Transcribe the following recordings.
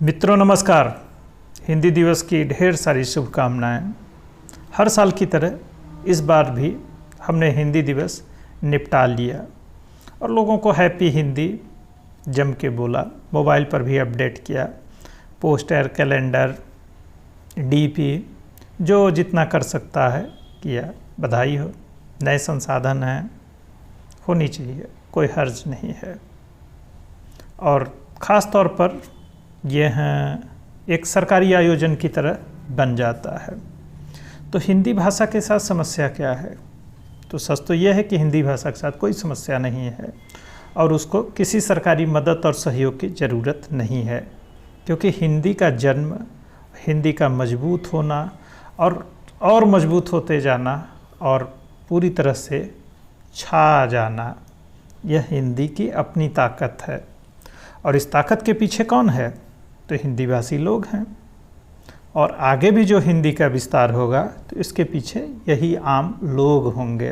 मित्रों नमस्कार। हिंदी दिवस की ढेर सारी शुभकामनाएं। हर साल की तरह इस बार भी हमने हिंदी दिवस निपटा लिया और लोगों को हैप्पी हिंदी जम के बोला। मोबाइल पर भी अपडेट किया, पोस्टर, कैलेंडर, डीपी, जो जितना कर सकता है किया। बधाई हो, नए संसाधन हैं, होनी चाहिए, कोई हर्ज नहीं है। और ख़ास तौर पर यह एक सरकारी आयोजन की तरह बन जाता है। तो हिंदी भाषा के साथ समस्या क्या है? तो सच तो यह है कि हिंदी भाषा के साथ कोई समस्या नहीं है और उसको किसी सरकारी मदद और सहयोग की ज़रूरत नहीं है, क्योंकि हिंदी का जन्म, हिंदी का मजबूत होना और मजबूत होते जाना और पूरी तरह से छा जाना, यह हिंदी की अपनी ताकत है। और इस ताकत के पीछे कौन है? तो हिंदी भाषी लोग हैं। और आगे भी जो हिंदी का विस्तार होगा तो इसके पीछे यही आम लोग होंगे।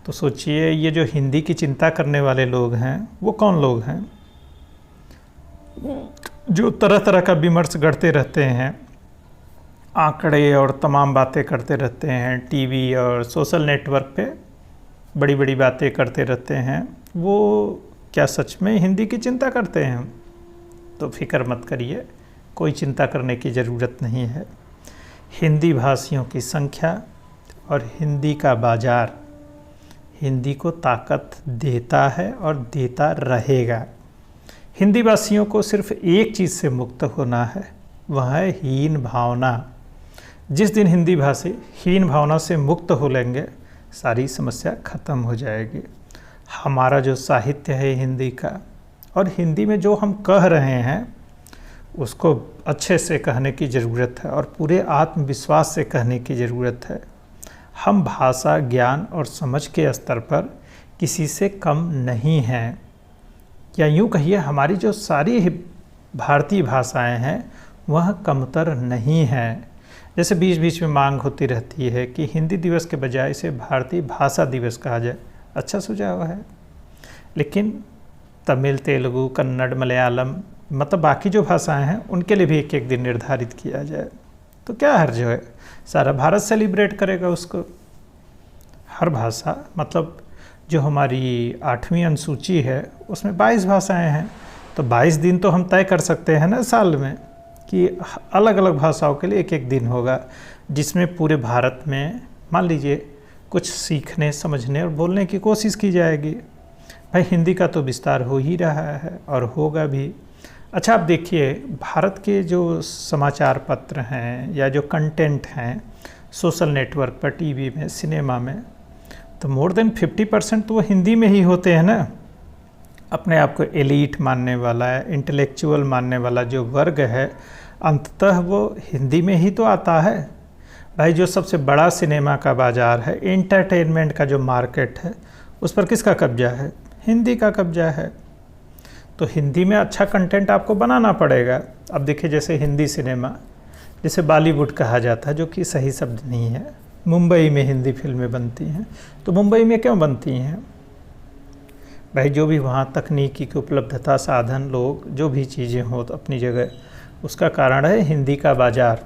तो सोचिए, ये जो हिंदी की चिंता करने वाले लोग हैं वो कौन लोग हैं? जो तरह तरह का विमर्श करते रहते हैं, आंकड़े और तमाम बातें करते रहते हैं, टीवी और सोशल नेटवर्क पे बड़ी बड़ी बातें करते रहते हैं, वो क्या सच में हिंदी की चिंता करते हैं? तो फिक्र मत करिए, कोई चिंता करने की ज़रूरत नहीं है। हिंदी भाषियों की संख्या और हिंदी का बाज़ार हिंदी को ताकत देता है और देता रहेगा। हिंदी भाषियों को सिर्फ एक चीज़ से मुक्त होना है, वह है हीन भावना। जिस दिन हिंदी भाषी हीन भावना से मुक्त हो लेंगे, सारी समस्या ख़त्म हो जाएगी। हमारा जो साहित्य है हिंदी का, और हिंदी में जो हम कह रहे हैं उसको अच्छे से कहने की ज़रूरत है और पूरे आत्मविश्वास से कहने की ज़रूरत है। हम भाषा, ज्ञान और समझ के स्तर पर किसी से कम नहीं हैं, या यूँ कहिए हमारी जो सारी भारतीय भाषाएं हैं वह कमतर नहीं हैं। जैसे बीच बीच में मांग होती रहती है कि हिंदी दिवस के बजाय इसे भारतीय भाषा दिवस कहा जाए। अच्छा सुझाव है, लेकिन तमिल, तेलुगु, कन्नड़, मलयालम, मतलब बाकी जो भाषाएं हैं उनके लिए भी एक एक दिन निर्धारित किया जाए तो क्या हर्ज है? सारा भारत सेलिब्रेट करेगा उसको। हर भाषा, मतलब जो हमारी 8वीं अनुसूची है उसमें 22 भाषाएं हैं, तो 22 दिन तो हम तय कर सकते हैं ना साल में कि अलग अलग भाषाओं के लिए एक एक दिन होगा, जिसमें पूरे भारत में मान लीजिए कुछ सीखने, समझने और बोलने की कोशिश की जाएगी। भाई हिंदी का तो विस्तार हो ही रहा है और होगा भी। अच्छा, आप देखिए, भारत के जो समाचार पत्र हैं या जो कंटेंट हैं सोशल नेटवर्क पर, टीवी में, सिनेमा में, तो मोर देन 50% तो वो हिंदी में ही होते हैं ना। अपने आप को एलीट मानने वाला है, इंटेलेक्चुअल मानने वाला जो वर्ग है, अंततः वो हिंदी में ही तो आता है। भाई जो सबसे बड़ा सिनेमा का बाज़ार है, एंटरटेनमेंट का जो मार्केट है, उस पर किसका कब्जा है? हिंदी का कब्जा है। तो हिंदी में अच्छा कंटेंट आपको बनाना पड़ेगा। अब देखिए, जैसे हिंदी सिनेमा, जिसे बॉलीवुड कहा जाता है, जो कि सही शब्द नहीं है, मुंबई में हिंदी फिल्में बनती हैं। तो मुंबई में क्यों बनती हैं? भाई जो भी वहाँ तकनीकी की उपलब्धता, साधन, लोग, जो भी चीज़ें हो तो अपनी जगह, उसका कारण है हिंदी का बाज़ार।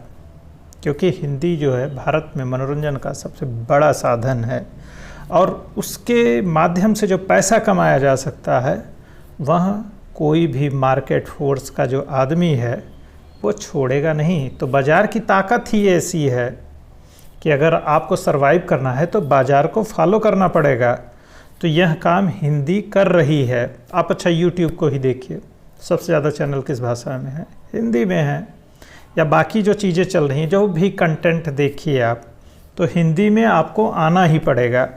क्योंकि हिंदी जो है भारत में मनोरंजन का सबसे बड़ा साधन है और उसके माध्यम से जो पैसा कमाया जा सकता है, वह कोई भी मार्केट फोर्स का जो आदमी है वो छोड़ेगा नहीं। तो बाज़ार की ताकत ही ऐसी है कि अगर आपको सरवाइव करना है तो बाज़ार को फॉलो करना पड़ेगा। तो यह काम हिंदी कर रही है। आप अच्छा यूट्यूब को ही देखिए, सबसे ज़्यादा चैनल किस भाषा में है? हिंदी में है। या बाकी जो चीज़ें चल रही हैं, जो भी कंटेंट देखिए आप, तो हिंदी में आपको आना ही पड़ेगा।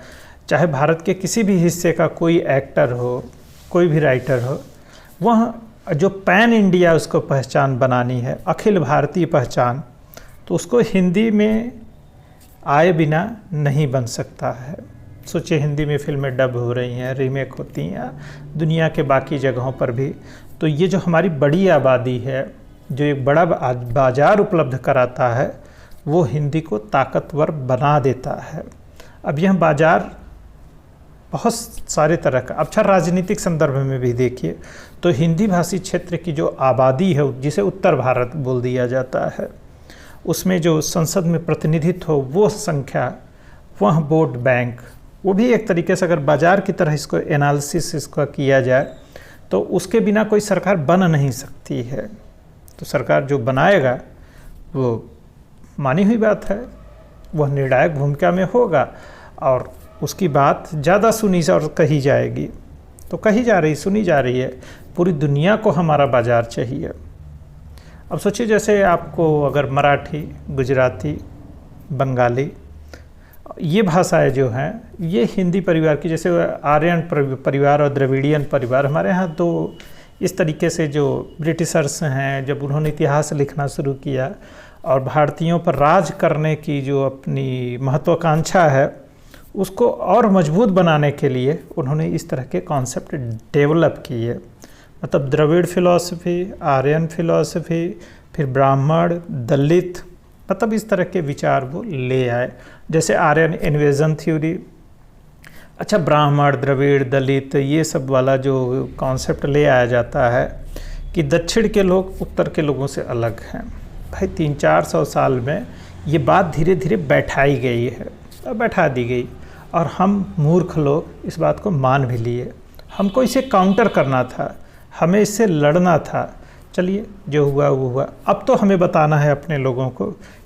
चाहे भारत के किसी भी हिस्से का कोई एक्टर हो, कोई भी राइटर हो, वह जो पैन इंडिया उसको पहचान बनानी है, अखिल भारतीय पहचान, तो उसको हिंदी में आए बिना नहीं बन सकता है। सोचिए, हिंदी में फिल्में डब हो रही हैं, रीमेक होती हैं दुनिया के बाकी जगहों पर भी। तो ये जो हमारी बड़ी आबादी है, जो एक बड़ा बाज़ार उपलब्ध कराता है, वो हिंदी को ताकतवर बना देता है। अब यह बाज़ार बहुत सारे तरह का। अच्छा, राजनीतिक संदर्भ में भी देखिए तो हिंदी भाषी क्षेत्र की जो आबादी है, जिसे उत्तर भारत बोल दिया जाता है, उसमें जो संसद में प्रतिनिधित्व हो वो संख्या, वह वोट बैंक, वो भी एक तरीके से अगर बाजार की तरह इसको एनालिसिस इसका किया जाए तो उसके बिना कोई सरकार बन नहीं सकती है। तो सरकार जो बनाएगा वो मानी हुई बात है, वह निर्णायक भूमिका में होगा और उसकी बात ज़्यादा सुनी और कही जाएगी। तो कही जा रही, सुनी जा रही है। पूरी दुनिया को हमारा बाज़ार चाहिए। अब सोचिए, जैसे आपको अगर मराठी, गुजराती, बंगाली, ये भाषाएं जो हैं ये हिंदी परिवार की, जैसे आर्यन परिवार और द्रविड़ियन परिवार हमारे यहाँ, तो इस तरीके से जो ब्रिटिशर्स हैं, जब उन्होंने इतिहास लिखना शुरू किया और भारतीयों पर राज करने की जो अपनी महत्वाकांक्षा है उसको और मजबूत बनाने के लिए उन्होंने इस तरह के कॉन्सेप्ट डेवलप किए। मतलब द्रविड़ फिलॉसफी, आर्यन फिलॉसफी, फिर ब्राह्मण, दलित, मतलब इस तरह के विचार वो ले आए। जैसे आर्यन इन्वेजन थ्योरी, अच्छा ब्राह्मण, द्रविड़, दलित, ये सब वाला जो कॉन्सेप्ट ले आया जाता है कि दक्षिण के लोग उत्तर के लोगों से अलग हैं। भाई 300-400 साल में ये बात धीरे धीरे बैठाई गई है, बैठा दी गई और हम मूर्ख लोग इस बात को मान भी लिए। हमको इसे काउंटर करना था, हमें इससे लड़ना था। चलिए, जो हुआ वो हुआ। अब तो हमें बताना है अपने लोगों को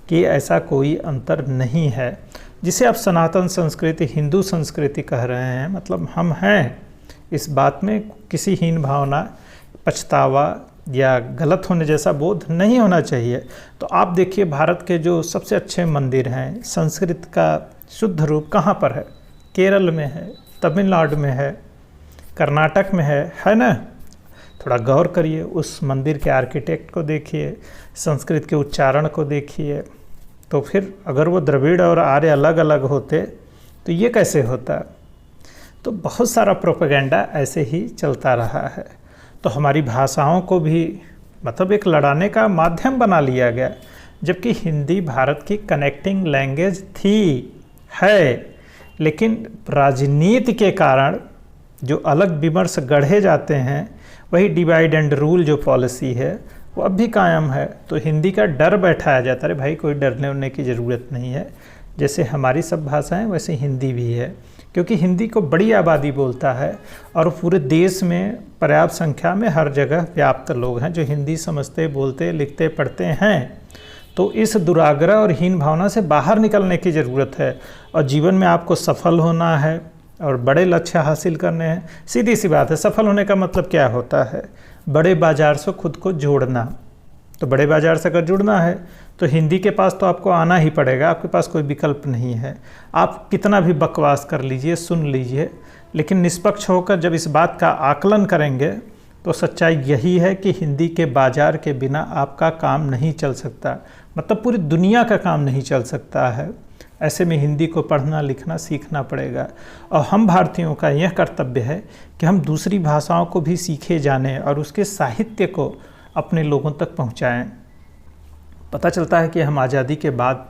कि ऐसा कोई अंतर नहीं है। जिसे आप सनातन संस्कृति, हिंदू संस्कृति कह रहे हैं, मतलब हम हैं, इस बात में किसी हीन भावना, पछतावा या गलत होने जैसा बोध नहीं होना चाहिए। तो आप देखिए, भारत के जो सबसे अच्छे मंदिर हैं, संस्कृत का शुद्ध रूप कहाँ पर है? केरल में है, तमिलनाडु में है, कर्नाटक में है ना? थोड़ा गौर करिए, उस मंदिर के आर्किटेक्ट को देखिए, संस्कृत के उच्चारण को देखिए। तो फिर अगर वो द्रविड़ और आर्य अलग अलग होते तो ये कैसे होता? तो बहुत सारा प्रोपेगेंडा ऐसे ही चलता रहा है। तो हमारी भाषाओं को भी मतलब एक लड़ाने का माध्यम बना लिया गया, जबकि हिंदी भारत की कनेक्टिंग लैंग्वेज है। लेकिन राजनीति के कारण जो अलग विमर्श गढ़े जाते हैं, वही डिवाइड एंड रूल जो पॉलिसी है वो अब भी कायम है। तो हिंदी का डर बैठाया जाता है। भाई कोई डरने उड़ने की ज़रूरत नहीं है। जैसे हमारी सब भाषाएं वैसे हिंदी भी है, क्योंकि हिंदी को बड़ी आबादी बोलता है और पूरे देश में पर्याप्त संख्या में हर जगह व्याप्त लोग हैं जो हिंदी समझते, बोलते, लिखते, पढ़ते हैं। तो इस दुराग्रह और हीन भावना से बाहर निकलने की ज़रूरत है। और जीवन में आपको सफल होना है और बड़े लक्ष्य हासिल करने हैं। सीधी सी बात है, सफल होने का मतलब क्या होता है? बड़े बाज़ार से खुद को जोड़ना। तो बड़े बाज़ार से अगर जुड़ना है तो हिंदी के पास तो आपको आना ही पड़ेगा, आपके पास कोई विकल्प नहीं है। आप कितना भी बकवास कर लीजिए, सुन लीजिए, लेकिन निष्पक्ष होकर जब इस बात का आकलन करेंगे तो सच्चाई यही है कि हिंदी के बाज़ार के बिना आपका काम नहीं चल सकता। मतलब पूरी दुनिया का काम नहीं चल सकता है। ऐसे में हिंदी को पढ़ना, लिखना सीखना पड़ेगा। और हम भारतीयों का यह कर्तव्य है कि हम दूसरी भाषाओं को भी सीखे जाने और उसके साहित्य को अपने लोगों तक पहुंचाएं। पता चलता है कि हम आज़ादी के बाद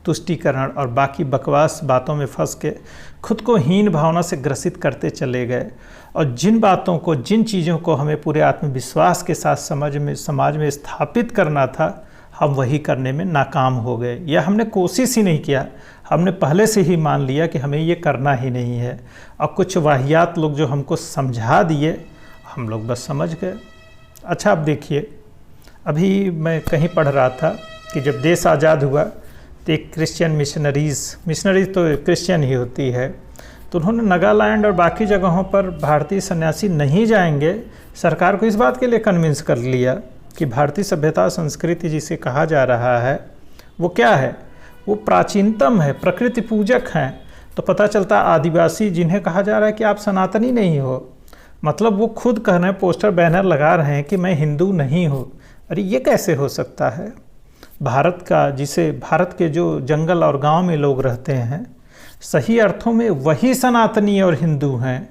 तुष्टीकरण और बाकी बकवास बातों में फंस के खुद को हीन भावना से ग्रसित करते चले गए, और जिन बातों को, जिन चीज़ों को हमें पूरे आत्मविश्वास के साथ समाज में स्थापित करना था, हम वही करने में नाकाम हो गए, या हमने कोशिश ही नहीं किया। हमने पहले से ही मान लिया कि हमें ये करना ही नहीं है, और कुछ वाहियात लोग जो हमको समझा दिए, हम लोग बस समझ गए। अच्छा, अब देखिए, अभी मैं कहीं पढ़ रहा था कि जब देश आज़ाद हुआ तो एक क्रिश्चियन मिशनरीज तो क्रिश्चियन ही होती है, तो उन्होंने नागालैंड और बाकी जगहों पर भारतीय सन्यासी नहीं जाएंगे, सरकार को इस बात के लिए कन्विंस कर लिया कि भारतीय सभ्यता संस्कृति जिसे कहा जा रहा है वो क्या है? वो प्राचीनतम है, प्रकृति पूजक हैं। तो पता चलता आदिवासी जिन्हें कहा जा रहा है कि आप सनातनी नहीं हो, मतलब वो खुद कह रहे हैं, पोस्टर बैनर लगा रहे हैं कि मैं हिंदू नहीं हूँ। अरे ये कैसे हो सकता है? भारत के जो जंगल और गांव में लोग रहते हैं, सही अर्थों में वही सनातनी और हिंदू हैं,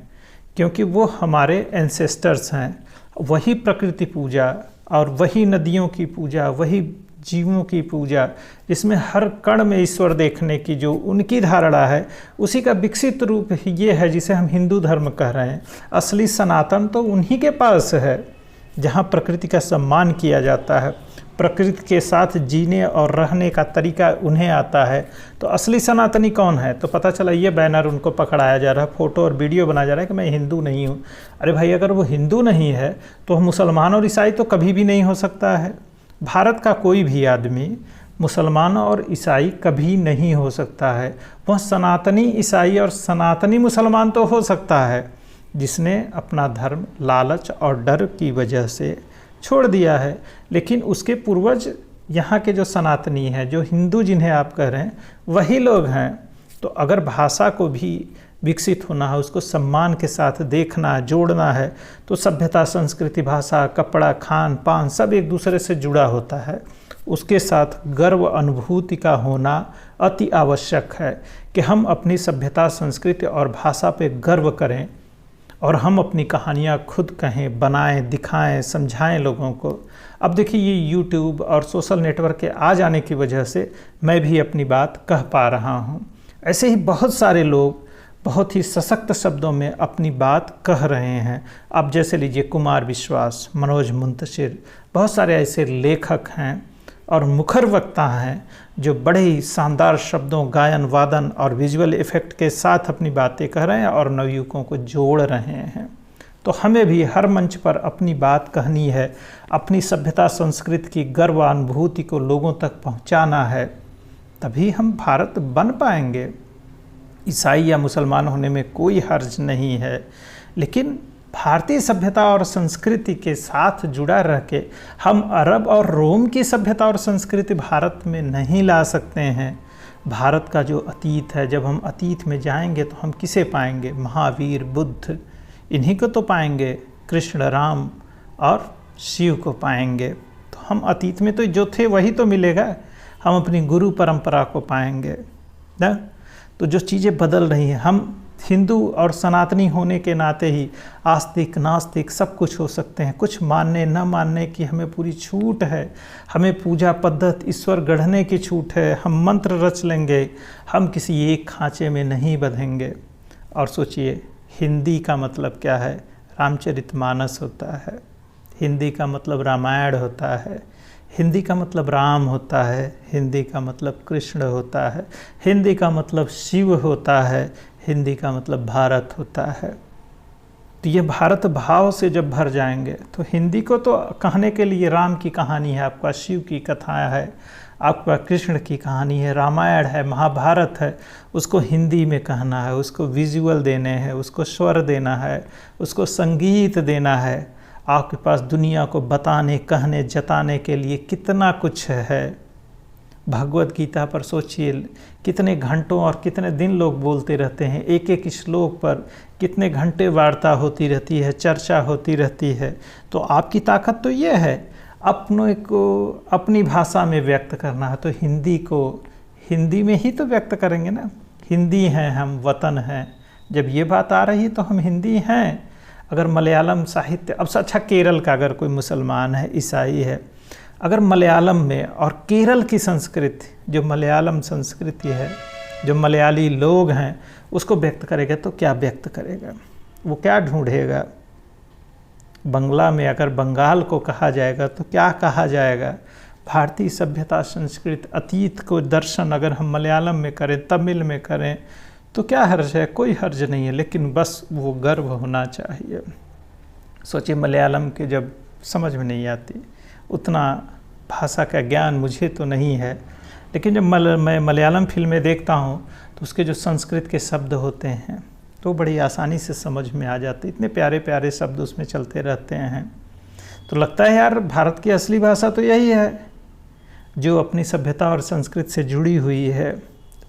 क्योंकि वो हमारे एंसेस्टर्स हैं। वही प्रकृति पूजा और वही नदियों की पूजा, वही जीवों की पूजा, जिसमें हर कण में ईश्वर देखने की जो उनकी धारणा है, उसी का विकसित रूप ये है जिसे हम हिंदू धर्म कह रहे हैं। असली सनातन तो उन्हीं के पास है जहाँ प्रकृति का सम्मान किया जाता है, प्रकृति के साथ जीने और रहने का तरीका उन्हें आता है। तो असली सनातनी कौन है? तो पता चला ये बैनर उनको पकड़ाया जा रहा है, फ़ोटो और वीडियो बनाया जा रहा है कि मैं हिंदू नहीं हूँ। अरे भाई, अगर वो हिंदू नहीं है तो मुसलमान और ईसाई तो कभी भी नहीं हो सकता है। भारत का कोई भी आदमी मुसलमान और ईसाई कभी नहीं हो सकता है। वह सनातनी ईसाई और सनातनी मुसलमान तो हो सकता है जिसने अपना धर्म लालच और डर की वजह से छोड़ दिया है। लेकिन उसके पूर्वज यहाँ के जो सनातनी हैं, जो हिंदू जिन्हें आप कह रहे हैं, वही लोग हैं। तो अगर भाषा को भी विकसित होना है, उसको सम्मान के साथ देखना, जोड़ना है, तो सभ्यता, संस्कृति, भाषा, कपड़ा, खान पान सब एक दूसरे से जुड़ा होता है। उसके साथ गर्व अनुभूति का होना अति आवश्यक है कि हम अपनी सभ्यता, संस्कृति और भाषा पे गर्व करें और हम अपनी कहानियाँ खुद कहें, बनाएं, दिखाएं, समझाएं लोगों को। अब देखिए, ये यूट्यूब और सोशल नेटवर्क के आ जाने की वजह से मैं भी अपनी बात कह पा रहा हूँ। ऐसे ही बहुत सारे लोग बहुत ही सशक्त शब्दों में अपनी बात कह रहे हैं। अब जैसे लीजिए कुमार विश्वास, मनोज मुंतशिर, बहुत सारे ऐसे लेखक हैं और मुखर वक्ता हैं जो बड़े ही शानदार शब्दों, गायन, वादन और विजुअल इफ़ेक्ट के साथ अपनी बातें कह रहे हैं और नवयुवकों को जोड़ रहे हैं। तो हमें भी हर मंच पर अपनी बात कहनी है, अपनी सभ्यता, संस्कृति की गर्वानुभूति को लोगों तक पहुंचाना है, तभी हम भारत बन पाएंगे। ईसाई या मुसलमान होने में कोई हर्ज नहीं है, लेकिन भारतीय सभ्यता और संस्कृति के साथ जुड़ा रह के हम अरब और रोम की सभ्यता और संस्कृति भारत में नहीं ला सकते हैं। भारत का जो अतीत है, जब हम अतीत में जाएंगे तो हम किसे पाएंगे? महावीर, बुद्ध, इन्हीं को तो पाएंगे। कृष्ण, राम और शिव को पाएंगे। तो हम अतीत में तो जो थे वही तो मिलेगा। हम अपनी गुरु परंपरा को पाएंगे ना। तो जो चीज़ें बदल रही हैं, हम हिंदू और सनातनी होने के नाते ही आस्तिक, नास्तिक सब कुछ हो सकते हैं। कुछ मानने न मानने की हमें पूरी छूट है। हमें पूजा पद्धति, ईश्वर गढ़ने की छूट है। हम मंत्र रच लेंगे, हम किसी एक खांचे में नहीं बंधेंगे। और सोचिए, हिंदी का मतलब क्या है? रामचरितमानस होता है। हिंदी का मतलब रामायण होता है। हिंदी का मतलब राम होता है। हिंदी का मतलब कृष्ण होता है। हिंदी का मतलब शिव होता है। हिंदी का मतलब भारत होता है। तो ये भारत भाव से जब भर जाएंगे तो हिंदी को तो कहने के लिए राम की कहानी है, आपका शिव की कथा है, आपका कृष्ण की कहानी है, रामायण है, महाभारत है, उसको हिंदी में कहना है, उसको विजुअल देने हैं, उसको स्वर देना है, उसको संगीत देना है। आपके पास दुनिया को बताने, कहने, जताने के लिए कितना कुछ है। भगवत गीता पर सोचिए, कितने घंटों और कितने दिन लोग बोलते रहते हैं। एक एक श्लोक पर कितने घंटे वार्ता होती रहती है, चर्चा होती रहती है। तो आपकी ताकत तो ये है, अपनों को अपनी भाषा में व्यक्त करना है। तो हिंदी को हिंदी में ही तो व्यक्त करेंगे ना। हिंदी हैं हम, वतन हैं। जब ये बात आ रही है तो हम हिंदी हैं। अगर मलयालम साहित्य, अब अच्छा केरल का अगर कोई मुसलमान है, ईसाई है, अगर मलयालम में और केरल की संस्कृति, जो मलयालम संस्कृति है, जो मलयाली लोग हैं, उसको व्यक्त करेगा तो क्या व्यक्त करेगा? वो क्या ढूंढेगा? बंगला में अगर बंगाल को कहा जाएगा तो क्या कहा जाएगा? भारतीय सभ्यता, संस्कृति, अतीत को दर्शन अगर हम मलयालम में करें, तमिल में करें, तो क्या हर्ज है? कोई हर्ज नहीं है, लेकिन बस वो गर्व होना चाहिए। सोचिए, मलयालम के जब समझ में नहीं आती, उतना भाषा का ज्ञान मुझे तो नहीं है, लेकिन जब मैं मलयालम फिल्में देखता हूँ तो उसके जो संस्कृत के शब्द होते हैं तो बड़ी आसानी से समझ में आ जाते। इतने प्यारे प्यारे शब्द उसमें चलते रहते हैं। तो लगता है यार, भारत की असली भाषा तो यही है जो अपनी सभ्यता और संस्कृति से जुड़ी हुई है।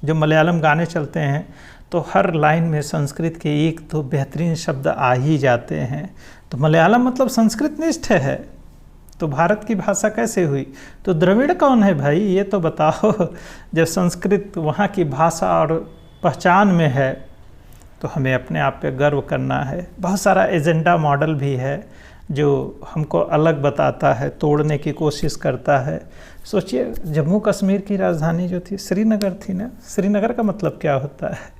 जो मलयालम गाने चलते हैं तो हर लाइन में संस्कृत के एक तो बेहतरीन शब्द आ ही जाते हैं। तो मलयालम मतलब संस्कृत निष्ठ है। तो भारत की भाषा कैसे हुई? तो द्रविड़ कौन है भाई, ये तो बताओ। जब संस्कृत वहाँ की भाषा और पहचान में है तो हमें अपने आप पे गर्व करना है। बहुत सारा एजेंडा मॉडल भी है जो हमको अलग बताता है, तोड़ने की कोशिश करता है। सोचिए, जम्मू कश्मीर की राजधानी जो थी श्रीनगर थी ना। श्रीनगर का मतलब क्या होता है,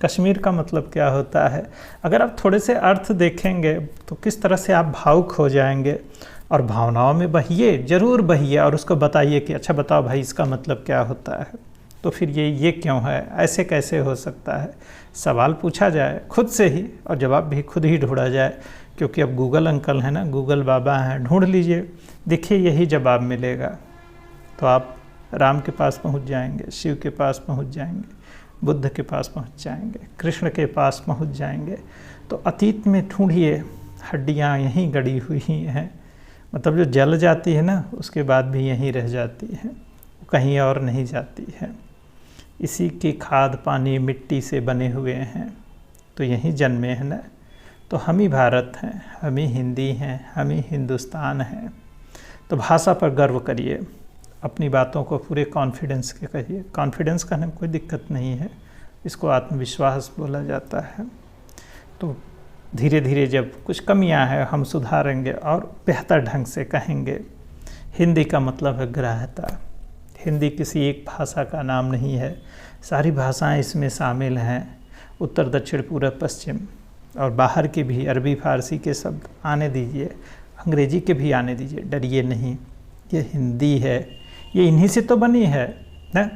कश्मीर का मतलब क्या होता है। अगर आप थोड़े से अर्थ देखेंगे तो किस तरह से आप भावुक हो जाएंगे, और भावनाओं में बहिए, ज़रूर बहिए, और उसको बताइए कि अच्छा बताओ भाई इसका मतलब क्या होता है, तो फिर ये क्यों है, ऐसे कैसे हो सकता है। सवाल पूछा जाए खुद से ही और जवाब भी खुद ही ढूंढा जाए, क्योंकि अब गूगल अंकल है ना, गूगल बाबा हैं, ढूंढ लीजिए, देखिए यही जवाब मिलेगा। तो आप राम के पास पहुंच जाएंगे, शिव के पास पहुंच जाएंगे, बुद्ध के पास पहुंच जाएंगे, कृष्ण के पास पहुंच जाएंगे। तो अतीत में ढूंढिए, हड्डियां यहीं गड़ी हुई हैं, मतलब जो जल जाती है ना उसके बाद भी यहीं रह जाती है, कहीं और नहीं जाती है। इसी की खाद पानी मिट्टी से बने हुए हैं, तो यहीं जन्मे हैं ना। तो हम ही भारत हैं, हम ही हिंदी हैं, हम ही हिंदुस्तान हैं। तो भाषा पर गर्व करिए, अपनी बातों को पूरे कॉन्फिडेंस के कहिए। कॉन्फिडेंस कहने में कोई दिक्कत नहीं है, इसको आत्मविश्वास बोला जाता है। तो धीरे धीरे जब कुछ कमियां हैं हम सुधारेंगे और बेहतर ढंग से कहेंगे। हिंदी का मतलब है ग्राह्यता। हिंदी किसी एक भाषा का नाम नहीं है, सारी भाषाएं इसमें शामिल हैं, उत्तर दक्षिण पूरब पश्चिम, और बाहर के भी, अरबी फारसी के शब्द आने दीजिए, अंग्रेजी के भी आने दीजिए, डरिए नहीं। ये हिंदी है, ये इन्हीं से तो बनी है ना।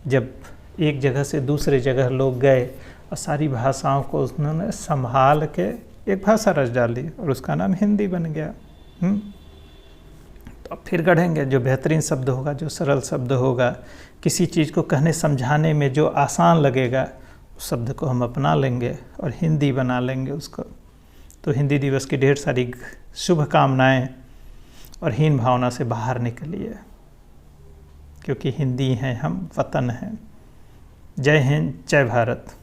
जब एक जगह से दूसरे जगह लोग गए और सारी भाषाओं को उन्होंने संभाल के एक भाषा रच डाली और उसका नाम हिंदी बन गया। तो अब फिर गढ़ेंगे, जो बेहतरीन शब्द होगा, जो सरल शब्द होगा, किसी चीज़ को कहने समझाने में जो आसान लगेगा, उस शब्द को हम अपना लेंगे और हिंदी बना लेंगे उसको। तो हिंदी दिवस की ढेर सारी शुभकामनाएं, और हीन भावना से बाहर निकलिए, क्योंकि हिंदी हैं हम, वतन हैं। जय हिंद, जय भारत।